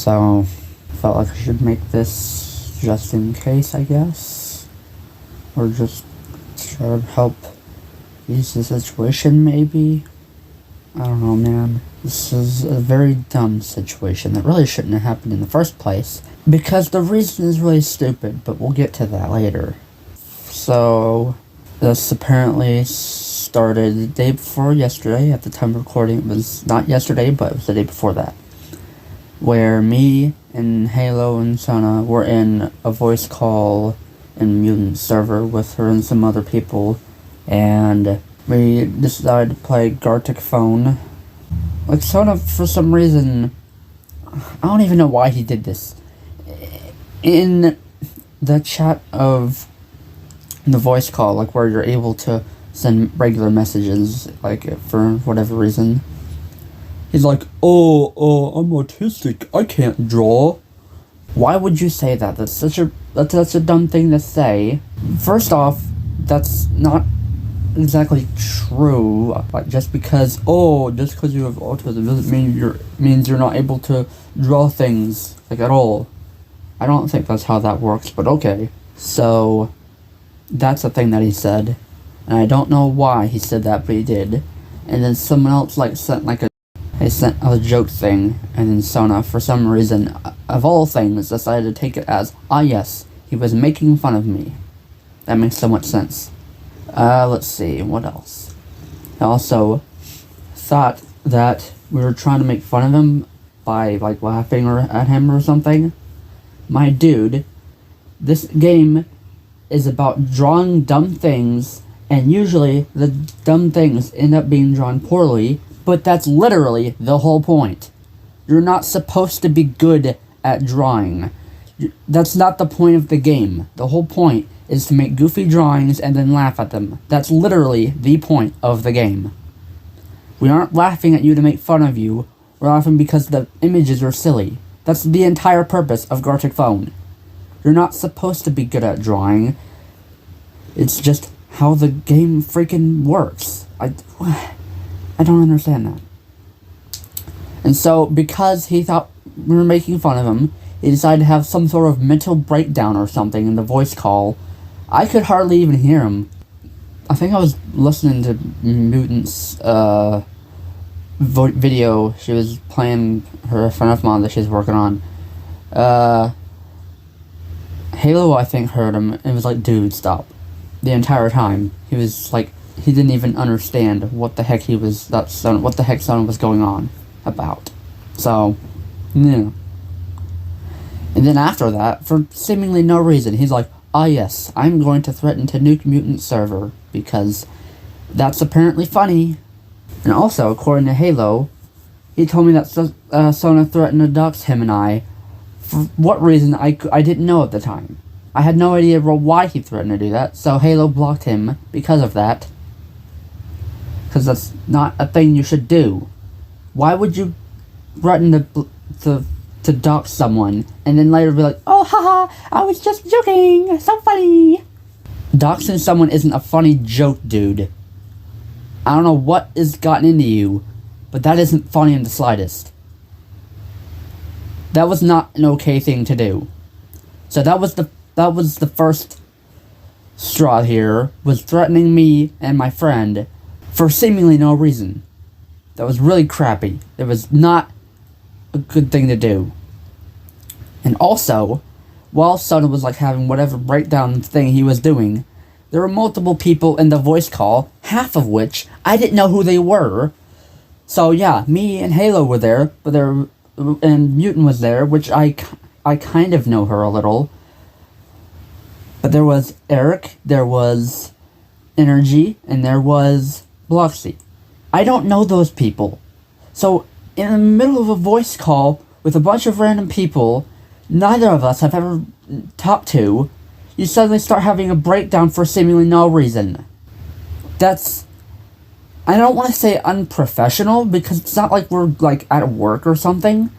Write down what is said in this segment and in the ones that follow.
So, felt like I should make this just in case, I guess. Or just try to help ease the situation, maybe? I don't know, man. This is a very dumb situation that really shouldn't have happened in the first place. Because the reason is really stupid, but we'll get to that later. So, this apparently started the day before yesterday. At the time of recording, it was not yesterday, but it was the day before that. Where me and Halo and Sona were in a voice call in Mutant server with her and some other people. And we decided to play Gartic Phone. Like, Sona, for some reason, I don't even know why he did this. In the chat of the voice call, like, where you're able to send regular messages, like, for whatever reason, he's like, I'm autistic, I can't draw. Why would you say that? That's such a dumb thing to say. First off, that's not exactly true. Like, just because you have autism doesn't mean you're not able to draw things, like, at all. I don't think that's how that works, but okay. So, that's a thing that he said, and I don't know why he said that, but he did. And then someone else, like, sent a joke thing, and then Sona, for some reason, of all things, decided to take it as, yes, he was making fun of me. That makes so much sense. Let's see, what else? I also thought that we were trying to make fun of him by, like, laughing at him or something. My dude, this game is about drawing dumb things, and usually the dumb things end up being drawn poorly, but that's literally the whole point. You're not supposed to be good at drawing. That's not the point of the game. The whole point is to make goofy drawings and then laugh at them. That's literally the point of the game. We aren't laughing at you to make fun of you. We're laughing because the images are silly. That's the entire purpose of Gartic Phone. You're not supposed to be good at drawing. It's just how the game freaking works. I don't understand that. And so, because he thought we were making fun of him, he decided to have some sort of mental breakdown or something in the voice call. I could hardly even hear him. I think I was listening to Mutant's video. She was playing her FNF mod that she's working on. Halo, I think, heard him and was like, dude, stop. The entire time. He was like, he didn't even understand what the heck Sona was going on about. So, yeah. And then after that, for seemingly no reason, he's like, yes, I'm going to threaten to nuke Mutant server, because that's apparently funny. And also, according to Halo, he told me that Sona threatened to dox him and I. For what reason, I didn't know at the time. I had no idea why he threatened to do that, so Halo blocked him because of that. Because that's not a thing you should do. Why would you threaten to dox someone, and then later be like, oh, haha, I was just joking, so funny. Doxing someone isn't a funny joke, dude. I don't know what has gotten into you, but that isn't funny in the slightest. That was not an okay thing to do. So that was the first straw here, was threatening me and my friend for seemingly no reason. That was really crappy. It was not a good thing to do. And also, while Sona was like having whatever breakdown thing he was doing, there were multiple people in the voice call, half of which I didn't know who they were. So yeah, me and Halo were there, and Mutant was there, which I kind of know her a little. But there was Eric, there was Energy, and there was Bloxy. I don't know those people. So, in the middle of a voice call with a bunch of random people neither of us have ever talked to, you suddenly start having a breakdown for seemingly no reason. That's, I don't want to say unprofessional, because it's not like we're, like, at work or something,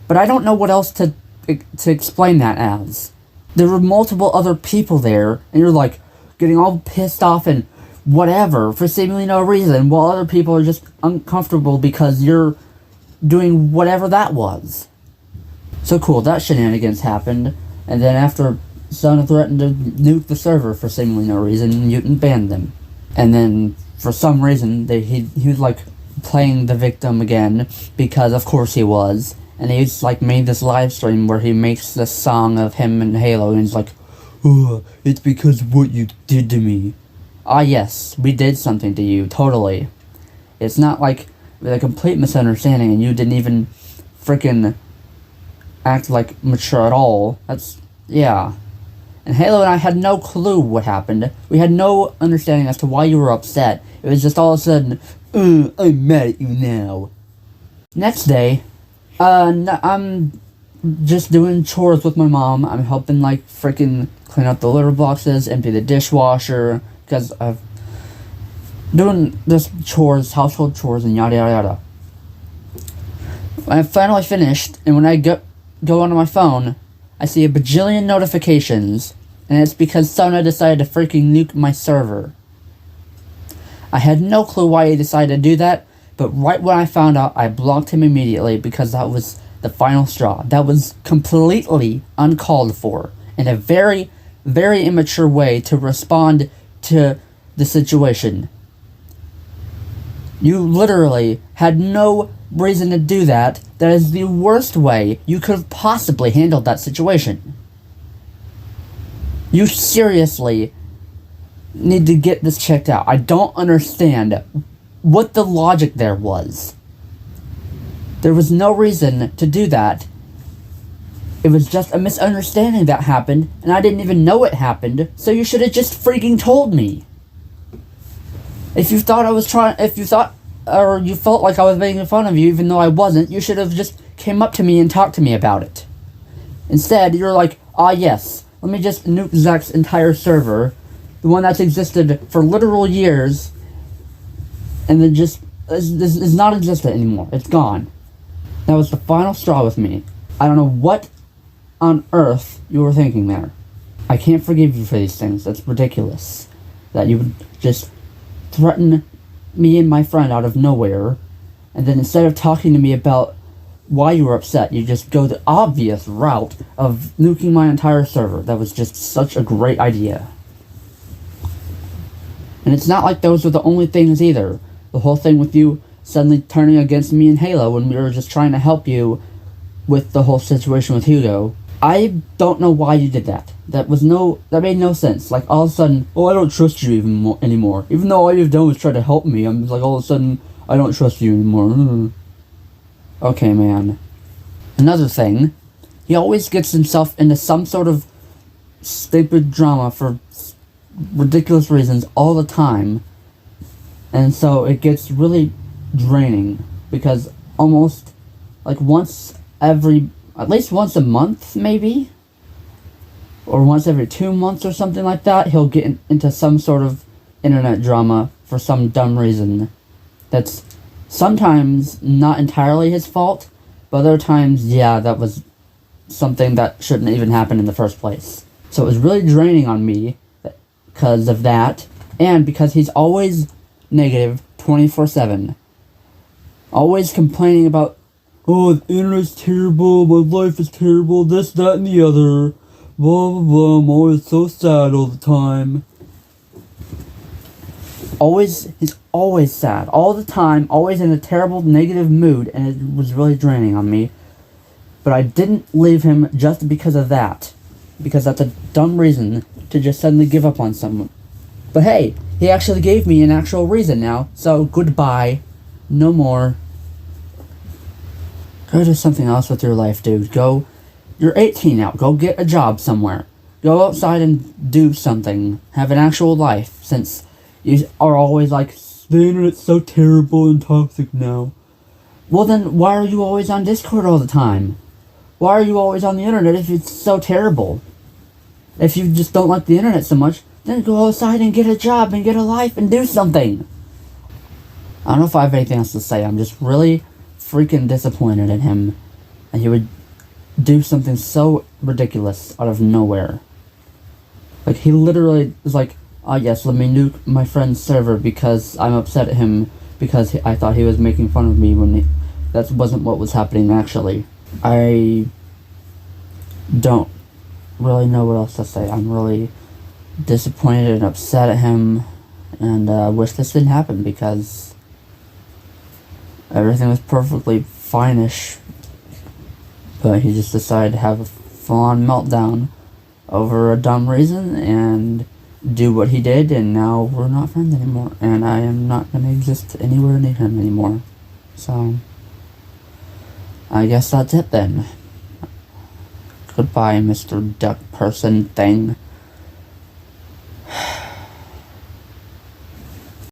but I don't know what else to explain that as. There were multiple other people there, and you're, like, getting all pissed off and whatever for seemingly no reason, while other people are just uncomfortable because you're doing whatever that was. So cool, that shenanigans happened, and then after Sona threatened to nuke the server for seemingly no reason, Mutant banned them. And then, for some reason, he was like playing the victim again, because of course he was, and he's like made this live stream where he makes this song of him and Halo, and he's like, "Oh, it's because of what you did to me." Ah yes, we did something to you, totally. It's not like a complete misunderstanding and you didn't even freaking act like mature at all. Yeah. And Halo and I had no clue what happened. We had no understanding as to why you were upset. It was just all of a sudden, I'm mad at you now. Next day, I'm just doing chores with my mom. I'm helping, like, freaking clean up the litter boxes, empty the dishwasher, because I've doing this chores, household chores, and yada yada yada. I finally finished, and when I go onto my phone, I see a bajillion notifications, and it's because Sona decided to freaking nuke my server. I had no clue why he decided to do that, but right when I found out, I blocked him immediately because that was the final straw. That was completely uncalled for, in a very, very immature way to respond to the situation. You literally had no reason to do that. That is the worst way you could have possibly handled that situation. You seriously need to get this checked out. I don't understand what the logic there was. There was no reason to do that. It was just a misunderstanding that happened, and I didn't even know it happened, so you should have just freaking told me. If you thought or you felt like I was making fun of you even though I wasn't, you should have just came up to me and talked to me about it. Instead, you're like, ah yes, let me just nuke Zach's entire server, the one that's existed for literal years, and then just is not existent anymore. It's gone. That was the final straw with me. I don't know what on earth you were thinking there. I can't forgive you for these things. That's ridiculous. That you would just threaten me and my friend out of nowhere, and then instead of talking to me about why you were upset, you just go the obvious route of nuking my entire server. That was just such a great idea. And it's not like those were the only things either. The whole thing with you suddenly turning against me and Halo when we were just trying to help you with the whole situation with Hugo. I don't know why you did that. That made no sense. Like, all of a sudden, I don't trust you anymore. Even though all you've done was try to help me, I'm like, all of a sudden, I don't trust you anymore. Okay, man. Another thing, he always gets himself into some sort of stupid drama for ridiculous reasons all the time. And so it gets really draining, because almost, like, at least once a month, maybe? Or once every 2 months or something like that, he'll get into some sort of internet drama for some dumb reason. That's sometimes not entirely his fault, but other times, yeah, that was something that shouldn't even happen in the first place. So it was really draining on me because of that, and because he's always negative 24/7. Always complaining about, oh, the internet's terrible, my life is terrible, this, that, and the other. Blah, blah, blah, I'm always so sad all the time. He's always sad, all the time, always in a terrible, negative mood, and it was really draining on me. But I didn't leave him just because of that. Because that's a dumb reason to just suddenly give up on someone. But hey, he actually gave me an actual reason now, so goodbye. No more. Go do something else with your life, dude. You're 18 now. Go get a job somewhere. Go outside and do something. Have an actual life, since you are always like, the internet's so terrible and toxic now. Well then, why are you always on Discord all the time? Why are you always on the internet if it's so terrible? If you just don't like the internet so much, then go outside and get a job and get a life and do something. I don't know if I have anything else to say. I'm just really freaking disappointed in him. And he would do something so ridiculous out of nowhere. Like, he literally was like, oh yes, let me nuke my friend's server because I'm upset at him because I thought he was making fun of me when that wasn't what was happening actually. I don't really know what else to say. I'm really disappointed and upset at him, and wish this didn't happen because everything was perfectly fine-ish, but he just decided to have a full-on meltdown over a dumb reason and do what he did, and now we're not friends anymore, and I am not going to exist anywhere near him anymore. So, I guess that's it then. Goodbye, Mr. Duck Person Thing.